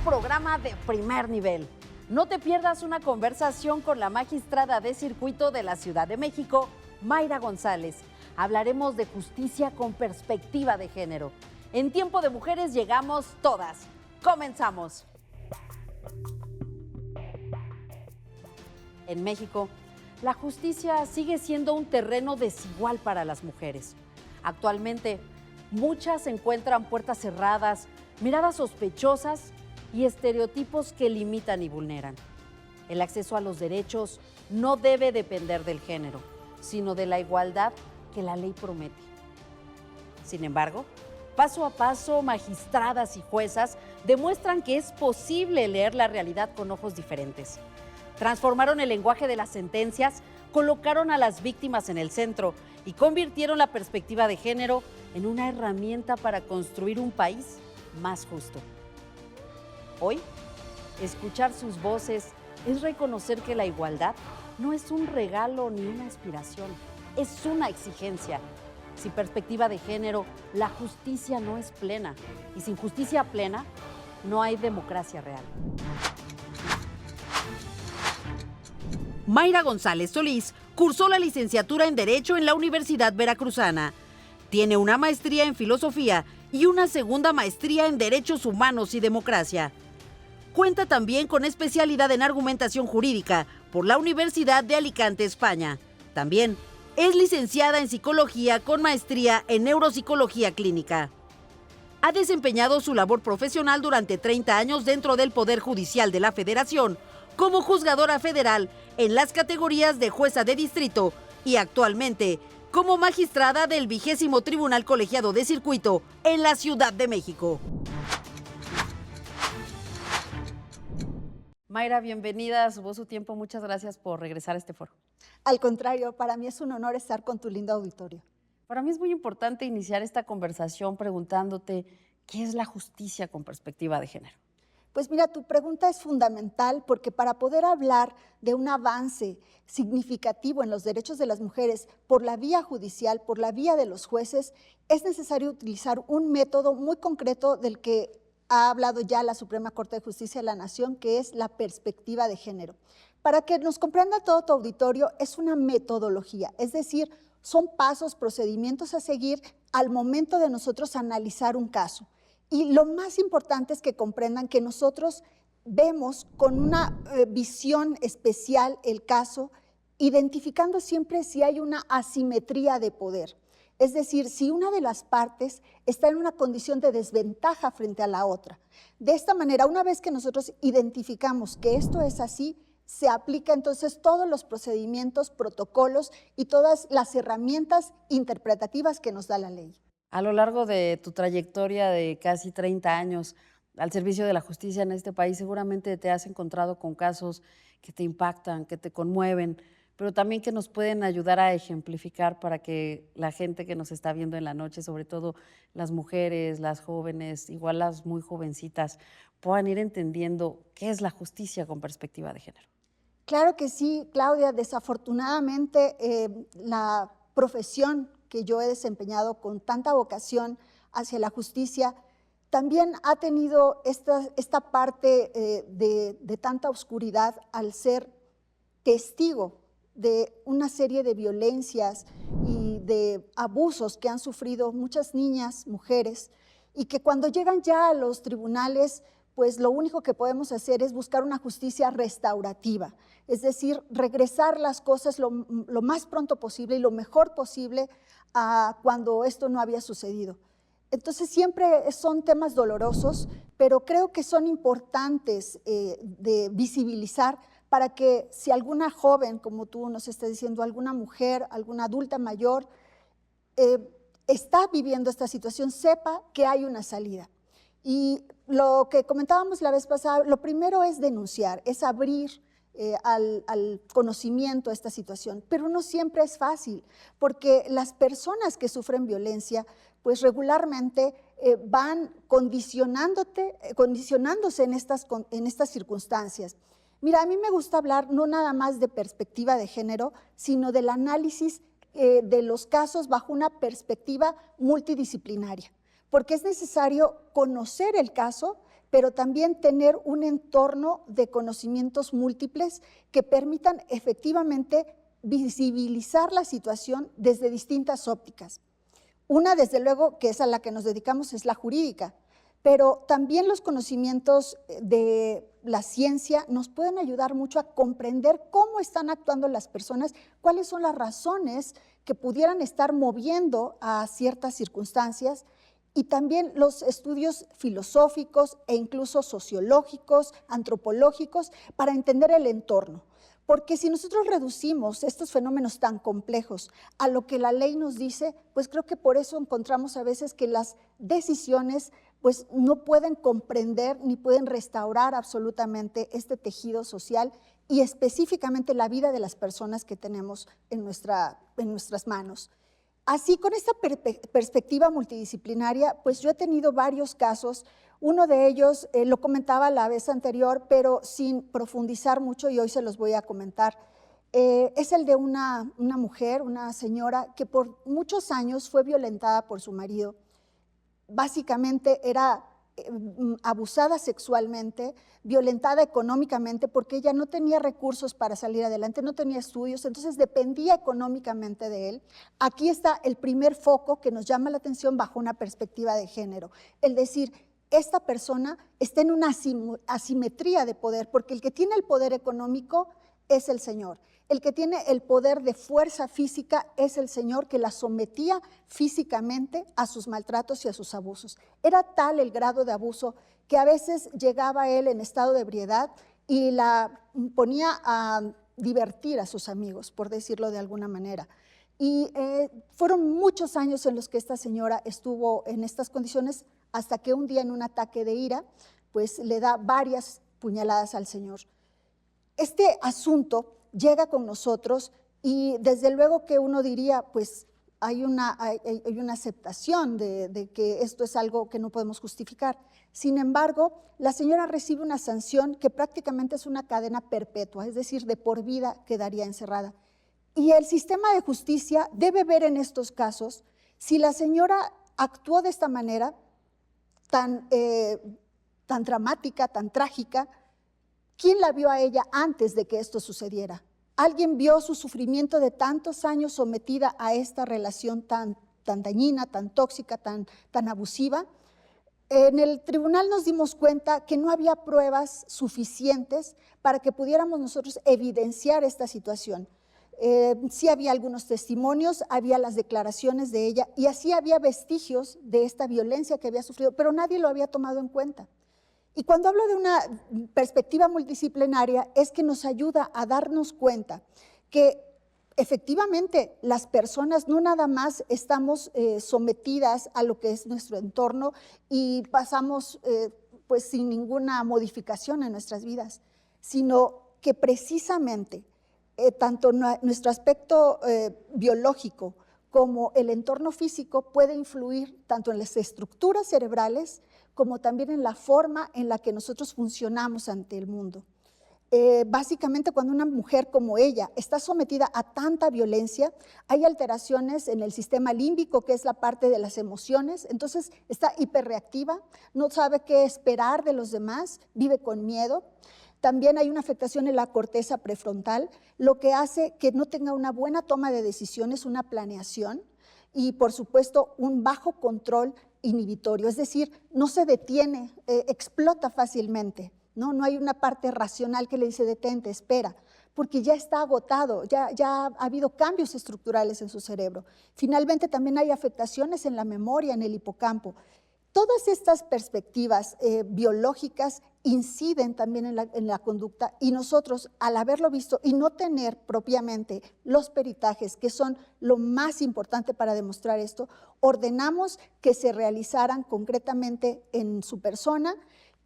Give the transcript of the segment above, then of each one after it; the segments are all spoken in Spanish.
programa de primer nivel. No te pierdas una conversación con la magistrada de circuito de la Ciudad de México, Mayra González. Hablaremos de justicia con perspectiva de género. En Tiempo de Mujeres llegamos todas. Comenzamos. En México, la justicia sigue siendo un terreno desigual para las mujeres. Actualmente, muchas encuentran puertas cerradas, miradas sospechosas y estereotipos que limitan y vulneran. El acceso a los derechos no debe depender del género, sino de la igualdad que la ley promete. Sin embargo, paso a paso, magistradas y juezas demuestran que es posible leer la realidad con ojos diferentes. Transformaron el lenguaje de las sentencias, colocaron a las víctimas en el centro y convirtieron la perspectiva de género en una herramienta para construir un país más justo. Hoy, escuchar sus voces es reconocer que la igualdad no es un regalo ni una aspiración, es una exigencia. Sin perspectiva de género, la justicia no es plena. Y sin justicia plena, no hay democracia real. Mayra González Solís cursó la licenciatura en Derecho en la Universidad Veracruzana. Tiene una maestría en Filosofía y una segunda maestría en Derechos Humanos y Democracia. Cuenta también con especialidad en Argumentación Jurídica por la Universidad de Alicante, España. También es licenciada en Psicología con maestría en Neuropsicología Clínica. Ha desempeñado su labor profesional durante 30 años dentro del Poder Judicial de la Federación, como juzgadora federal en las categorías de jueza de distrito y actualmente como magistrada del 20º Tribunal Colegiado de Circuito en la Ciudad de México. Mayra, bienvenida a Su Voz, Su Tiempo. Muchas gracias por regresar a este foro. Al contrario, para mí es un honor estar con tu lindo auditorio. Para mí es muy importante iniciar esta conversación preguntándote ¿qué es la justicia con perspectiva de género? Pues mira, tu pregunta es fundamental porque para poder hablar de un avance significativo en los derechos de las mujeres por la vía judicial, por la vía de los jueces, es necesario utilizar un método muy concreto del que ha hablado ya la Suprema Corte de Justicia de la Nación, que es la perspectiva de género. Para que nos comprenda todo tu auditorio, es una metodología, es decir, son pasos, procedimientos a seguir al momento de nosotros analizar un caso. Y lo más importante es que comprendan que nosotros vemos con una visión especial el caso, identificando siempre si hay una asimetría de poder. Es decir, si una de las partes está en una condición de desventaja frente a la otra. De esta manera, una vez que nosotros identificamos que esto es así, se aplica entonces todos los procedimientos, protocolos y todas las herramientas interpretativas que nos da la ley. A lo largo de tu trayectoria de casi 30 años al servicio de la justicia en este país, seguramente te has encontrado con casos que te impactan, que te conmueven, pero también que nos pueden ayudar a ejemplificar para que la gente que nos está viendo en la noche, sobre todo las mujeres, las jóvenes, igual las muy jovencitas, puedan ir entendiendo qué es la justicia con perspectiva de género. Claro que sí, Claudia. Desafortunadamente, la profesión que yo he desempeñado con tanta vocación hacia la justicia, también ha tenido esta parte de tanta oscuridad al ser testigo de una serie de violencias y de abusos que han sufrido muchas niñas, mujeres, y que cuando llegan ya a los tribunales, pues lo único que podemos hacer es buscar una justicia restaurativa, es decir, regresar las cosas lo más pronto posible y lo mejor posible a cuando esto no había sucedido. Entonces siempre son temas dolorosos, pero creo que son importantes de visibilizar para que si alguna joven, como tú nos estás diciendo, alguna mujer, alguna adulta mayor, está viviendo esta situación, sepa que hay una salida. Y lo que comentábamos la vez pasada, lo primero es denunciar, es abrir al conocimiento esta situación, pero no siempre es fácil, porque las personas que sufren violencia, pues regularmente van condicionándose en estas circunstancias. Mira, a mí me gusta hablar no nada más de perspectiva de género, sino del análisis de los casos bajo una perspectiva multidisciplinaria, porque es necesario conocer el caso, pero también tener un entorno de conocimientos múltiples que permitan efectivamente visibilizar la situación desde distintas ópticas. Una, desde luego, que es a la que nos dedicamos, es la jurídica, pero también los conocimientos de la ciencia nos pueden ayudar mucho a comprender cómo están actuando las personas, cuáles son las razones que pudieran estar moviendo a ciertas circunstancias, y también los estudios filosóficos e incluso sociológicos, antropológicos, para entender el entorno. Porque si nosotros reducimos estos fenómenos tan complejos a lo que la ley nos dice, pues creo que por eso encontramos a veces que las decisiones pues no pueden comprender ni pueden restaurar absolutamente este tejido social y específicamente la vida de las personas que tenemos en nuestras manos. Así, con esta perspectiva multidisciplinaria, pues yo he tenido varios casos. Uno de ellos lo comentaba la vez anterior, pero sin profundizar mucho, y hoy se los voy a comentar. Es el de una mujer, una señora, que por muchos años fue violentada por su marido. Básicamente era abusada sexualmente, violentada económicamente, porque ella no tenía recursos para salir adelante, no tenía estudios, entonces dependía económicamente de él. Aquí está el primer foco que nos llama la atención bajo una perspectiva de género, el decir, esta persona está en una asimetría de poder, porque el que tiene el poder económico es el Señor. El que tiene el poder de fuerza física es el Señor, que la sometía físicamente a sus maltratos y a sus abusos. Era tal el grado de abuso que a veces llegaba él en estado de ebriedad y la ponía a divertir a sus amigos, por decirlo de alguna manera. Y fueron muchos años en los que esta señora estuvo en estas condiciones, hasta que un día, en un ataque de ira, pues le da varias puñaladas al Señor. Este asunto llega con nosotros y desde luego que uno diría, pues hay una aceptación de que esto es algo que no podemos justificar. Sin embargo, la señora recibe una sanción que prácticamente es una cadena perpetua, es decir, de por vida quedaría encerrada. Y el sistema de justicia debe ver en estos casos si la señora actuó de esta manera tan dramática, tan trágica. ¿Quién la vio a ella antes de que esto sucediera? ¿Alguien vio su sufrimiento de tantos años sometida a esta relación tan dañina, tan tóxica, tan abusiva? En el tribunal nos dimos cuenta que no había pruebas suficientes para que pudiéramos nosotros evidenciar esta situación. Sí había algunos testimonios, había las declaraciones de ella y así había vestigios de esta violencia que había sufrido, pero nadie lo había tomado en cuenta. Y cuando hablo de una perspectiva multidisciplinaria es que nos ayuda a darnos cuenta que efectivamente las personas no nada más estamos sometidas a lo que es nuestro entorno y pasamos pues sin ninguna modificación en nuestras vidas, sino que precisamente tanto nuestro aspecto biológico como el entorno físico puede influir tanto en las estructuras cerebrales como también en la forma en la que nosotros funcionamos ante el mundo. Básicamente, cuando una mujer como ella está sometida a tanta violencia, hay alteraciones en el sistema límbico, que es la parte de las emociones, entonces está hiperreactiva, no sabe qué esperar de los demás, vive con miedo. También hay una afectación en la corteza prefrontal, lo que hace que no tenga una buena toma de decisiones, una planeación y, por supuesto, un bajo control inhibitorio, es decir, no se detiene, explota fácilmente, ¿no? No hay una parte racional que le dice detente, espera, porque ya está agotado, ya ha habido cambios estructurales en su cerebro. Finalmente también hay afectaciones en la memoria, en el hipocampo. Todas estas perspectivas biológicas inciden también en la conducta y nosotros, al haberlo visto y no tener propiamente los peritajes, que son lo más importante para demostrar esto, ordenamos que se realizaran concretamente en su persona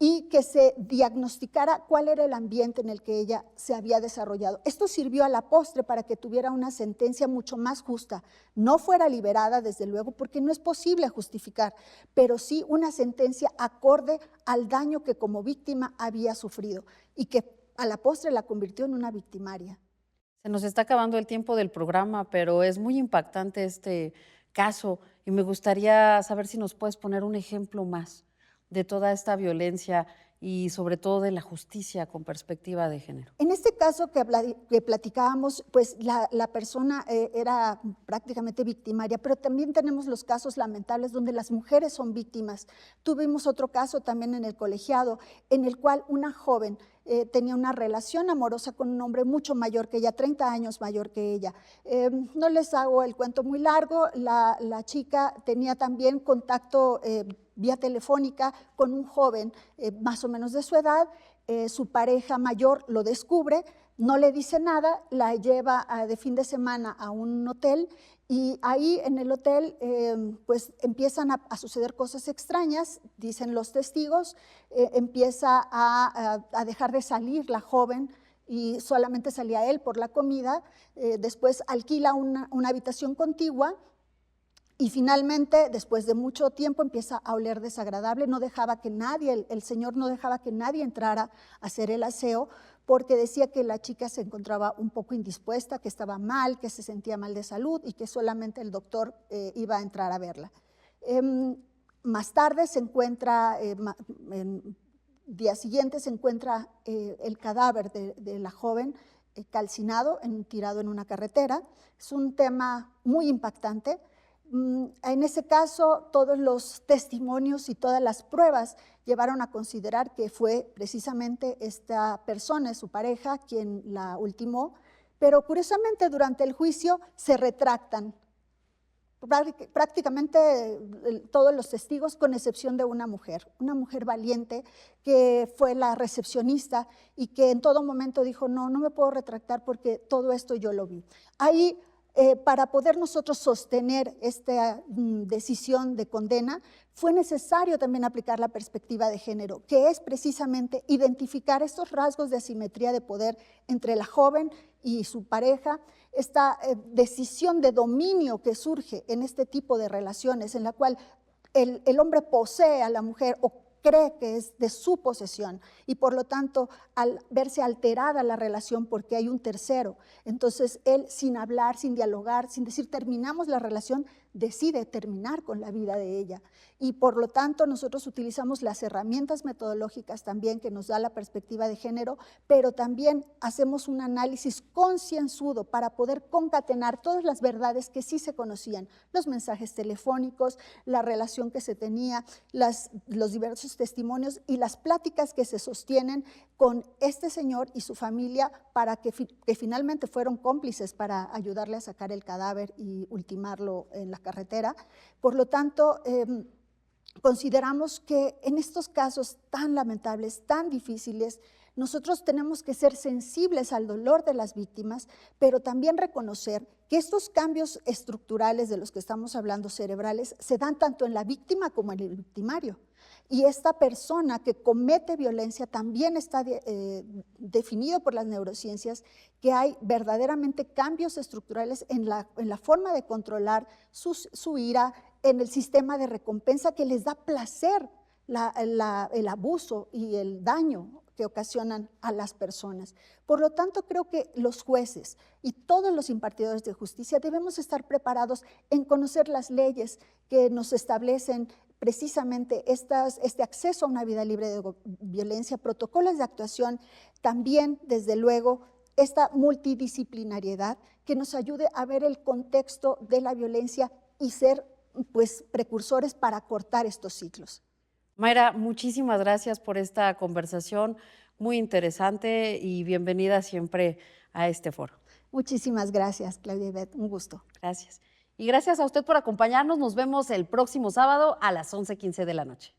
y que se diagnosticara cuál era el ambiente en el que ella se había desarrollado. Esto sirvió a la postre para que tuviera una sentencia mucho más justa. No fuera liberada, desde luego, porque no es posible justificar, pero sí una sentencia acorde al daño que como víctima había sufrido y que a la postre la convirtió en una victimaria. Se nos está acabando el tiempo del programa, pero es muy impactante este caso y me gustaría saber si nos puedes poner un ejemplo más. de toda esta violencia y sobre todo de la justicia con perspectiva de género? En este caso que platicábamos, pues la persona era prácticamente victimaria, pero también tenemos los casos lamentables donde las mujeres son víctimas. Tuvimos otro caso también en el colegiado, en el cual una joven tenía una relación amorosa con un hombre mucho mayor que ella, 30 años mayor que ella. No les hago el cuento muy largo, la chica tenía también contacto vía telefónica con un joven más o menos de su edad. Su pareja mayor lo descubre, no le dice nada, la lleva de fin de semana a un hotel y ahí en el hotel pues empiezan a suceder cosas extrañas, dicen los testigos, empieza a dejar de salir la joven y solamente salía él por la comida, después alquila una habitación contigua. Y finalmente, después de mucho tiempo, empieza a oler desagradable, no dejaba que nadie, el señor no dejaba que nadie entrara a hacer el aseo, porque decía que la chica se encontraba un poco indispuesta, que estaba mal, que se sentía mal de salud y que solamente el doctor iba a entrar a verla. Más tarde se encuentra, en día siguiente se encuentra el cadáver de la joven calcinado, tirado en una carretera. Es un tema muy impactante. En ese caso, todos los testimonios y todas las pruebas llevaron a considerar que fue precisamente esta persona, su pareja, quien la ultimó, pero curiosamente durante el juicio se retractan prácticamente todos los testigos, con excepción de una mujer valiente que fue la recepcionista y que en todo momento dijo, no me puedo retractar porque todo esto yo lo vi. Ahí, para poder nosotros sostener esta decisión de condena, fue necesario también aplicar la perspectiva de género, que es precisamente identificar estos rasgos de asimetría de poder entre la joven y su pareja, esta decisión de dominio que surge en este tipo de relaciones, en la cual el hombre posee a la mujer o cree que es de su posesión y por lo tanto al verse alterada la relación porque hay un tercero, entonces él sin hablar, sin dialogar, sin decir terminamos la relación, decide terminar con la vida de ella y por lo tanto nosotros utilizamos las herramientas metodológicas también que nos da la perspectiva de género, pero también hacemos un análisis concienzudo para poder concatenar todas las verdades que sí se conocían, los mensajes telefónicos, la relación que se tenía, los diversos testimonios y las pláticas que se sostienen con este señor y su familia para que finalmente fueron cómplices para ayudarle a sacar el cadáver y ultimarlo en la carretera. Por lo tanto, consideramos que en estos casos tan lamentables, tan difíciles, nosotros tenemos que ser sensibles al dolor de las víctimas, pero también reconocer que estos cambios estructurales de los que estamos hablando, cerebrales, se dan tanto en la víctima como en el victimario. Y esta persona que comete violencia también está definido por las neurociencias, que hay verdaderamente cambios estructurales en la forma de controlar su ira, en el sistema de recompensa que les da placer el abuso y el daño que ocasionan a las personas. Por lo tanto, creo que los jueces y todos los impartidores de justicia debemos estar preparados en conocer las leyes que nos establecen precisamente este acceso a una vida libre de violencia, protocolos de actuación, también, desde luego, esta multidisciplinariedad que nos ayude a ver el contexto de la violencia y ser pues, precursores para cortar estos ciclos. Mayra, muchísimas gracias por esta conversación muy interesante y bienvenida siempre a este foro. Muchísimas gracias, Claudia y Beth, un gusto. Gracias. Y gracias a usted por acompañarnos. Nos vemos el próximo sábado a las 11:15 de la noche.